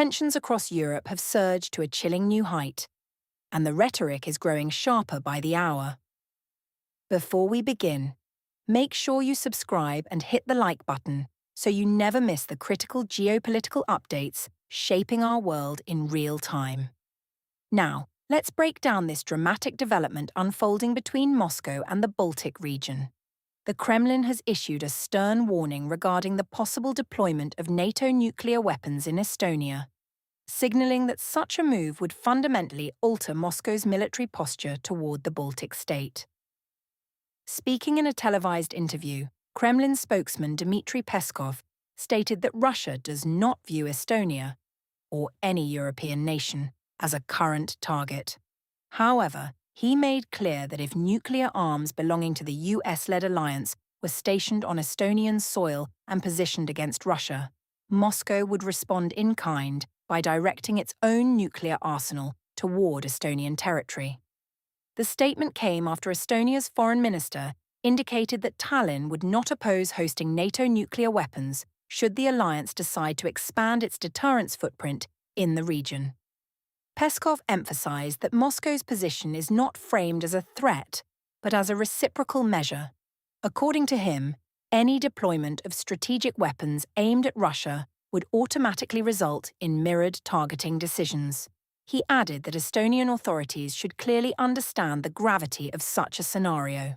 tensions across Europe have surged to a chilling new height, and the rhetoric is growing sharper by the hour. Before we begin, make sure you subscribe and hit the like button so you never miss the critical geopolitical updates shaping our world in real time. Now, let's break down this dramatic development unfolding between Moscow and the Baltic region. The Kremlin has issued a stern warning regarding the possible deployment of NATO nuclear weapons in Estonia, signaling that such a move would fundamentally alter Moscow's military posture toward the Baltic state. Speaking in a televised interview, Kremlin spokesman Dmitry Peskov stated that Russia does not view Estonia, or any European nation, as a current target. However, he made clear that if nuclear arms belonging to the US-led alliance were stationed on Estonian soil and positioned against Russia, Moscow would respond in kind by directing its own nuclear arsenal toward Estonian territory. The statement came after Estonia's foreign minister indicated that Tallinn would not oppose hosting NATO nuclear weapons should the alliance decide to expand its deterrence footprint in the region. Peskov emphasized that Moscow's position is not framed as a threat, but as a reciprocal measure. According to him, any deployment of strategic weapons aimed at Russia would automatically result in mirrored targeting decisions. He added that Estonian authorities should clearly understand the gravity of such a scenario.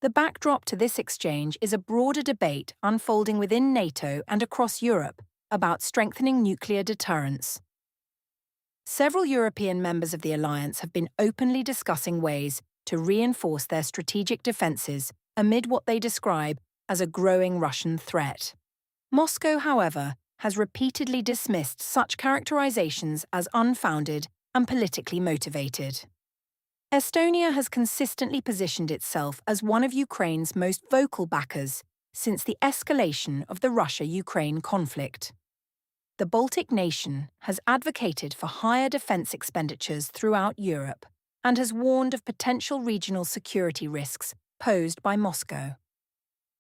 The backdrop to this exchange is a broader debate unfolding within NATO and across Europe about strengthening nuclear deterrence. Several European members of the alliance have been openly discussing ways to reinforce their strategic defences amid what they describe as a growing Russian threat. Moscow, however, has repeatedly dismissed such characterizations as unfounded and politically motivated. Estonia has consistently positioned itself as one of Ukraine's most vocal backers since the escalation of the Russia-Ukraine conflict. The Baltic nation has advocated for higher defense expenditures throughout Europe and has warned of potential regional security risks posed by Moscow.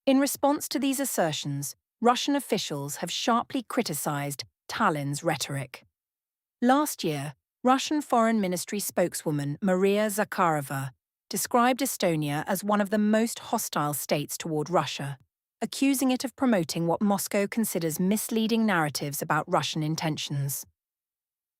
In response to these assertions, Russian officials have sharply criticized Tallinn's rhetoric. Last year, Russian Foreign Ministry spokeswoman Maria Zakharova described Estonia as one of the most hostile states toward Russia, accusing it of promoting what Moscow considers misleading narratives about Russian intentions.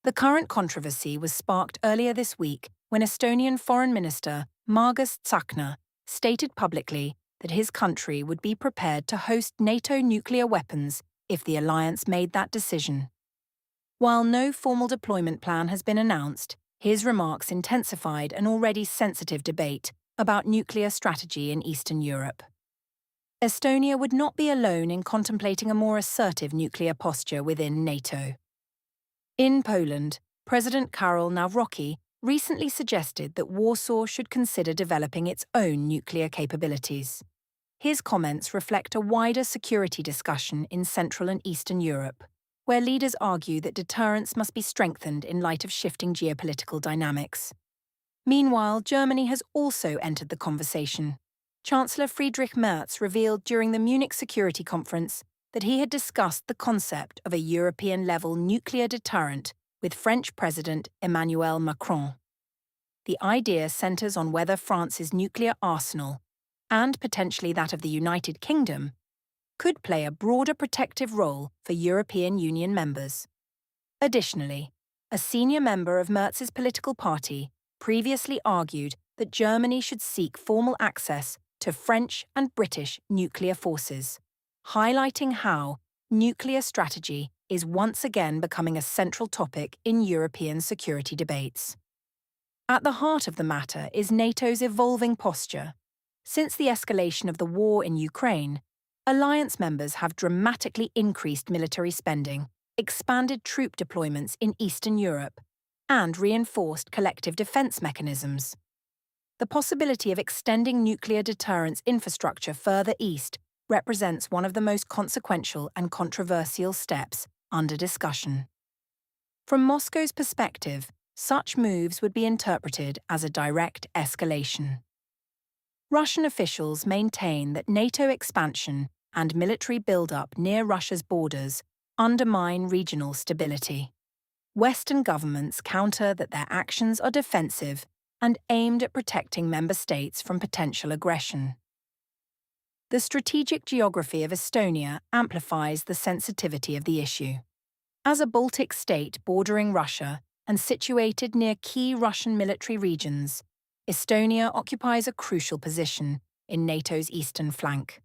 The current controversy was sparked earlier this week when Estonian Foreign Minister Margus Tsahkna stated publicly that his country would be prepared to host NATO nuclear weapons if the alliance made that decision. While no formal deployment plan has been announced, his remarks intensified an already sensitive debate about nuclear strategy in Eastern Europe. Estonia would not be alone in contemplating a more assertive nuclear posture within NATO. In Poland, President Karol Nawrocki recently suggested that Warsaw should consider developing its own nuclear capabilities. His comments reflect a wider security discussion in Central and Eastern Europe, where leaders argue that deterrence must be strengthened in light of shifting geopolitical dynamics. Meanwhile, Germany has also entered the conversation. Chancellor Friedrich Merz revealed during the Munich Security Conference that he had discussed the concept of a European-level nuclear deterrent with French President Emmanuel Macron. The idea centres on whether France's nuclear arsenal, and potentially that of the United Kingdom, could play a broader protective role for European Union members. Additionally, a senior member of Merz's political party previously argued that Germany should seek formal access to French and British nuclear forces, highlighting how nuclear strategy is once again becoming a central topic in European security debates. At the heart of the matter is NATO's evolving posture. Since the escalation of the war in Ukraine, alliance members have dramatically increased military spending, expanded troop deployments in Eastern Europe, and reinforced collective defense mechanisms. The possibility of extending nuclear deterrence infrastructure further east represents one of the most consequential and controversial steps under discussion. From Moscow's perspective, such moves would be interpreted as a direct escalation. Russian officials maintain that NATO expansion and military buildup near Russia's borders undermine regional stability. Western governments counter that their actions are defensive and aimed at protecting member states from potential aggression. The strategic geography of Estonia amplifies the sensitivity of the issue. As a Baltic state bordering Russia and situated near key Russian military regions, Estonia occupies a crucial position in NATO's eastern flank.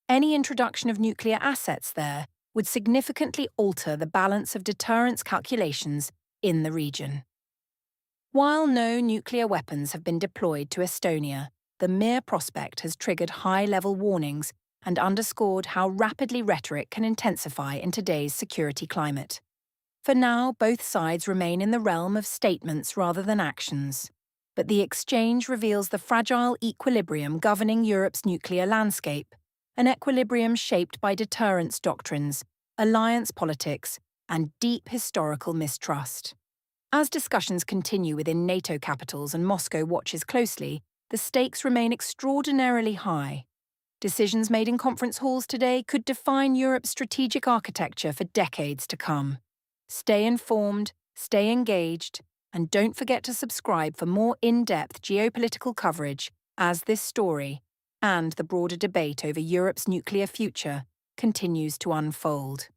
Any introduction of nuclear assets there would significantly alter the balance of deterrence calculations in the region. While no nuclear weapons have been deployed to Estonia, the mere prospect has triggered high-level warnings and underscored how rapidly rhetoric can intensify in today's security climate. For now, both sides remain in the realm of statements rather than actions. But the exchange reveals the fragile equilibrium governing Europe's nuclear landscape, an equilibrium shaped by deterrence doctrines, alliance politics, and deep historical mistrust. As discussions continue within NATO capitals and Moscow watches closely, the stakes remain extraordinarily high. Decisions made in conference halls today could define Europe's strategic architecture for decades to come. Stay informed, stay engaged, and don't forget to subscribe for more in-depth geopolitical coverage as this story, and the broader debate over Europe's nuclear future, continues to unfold.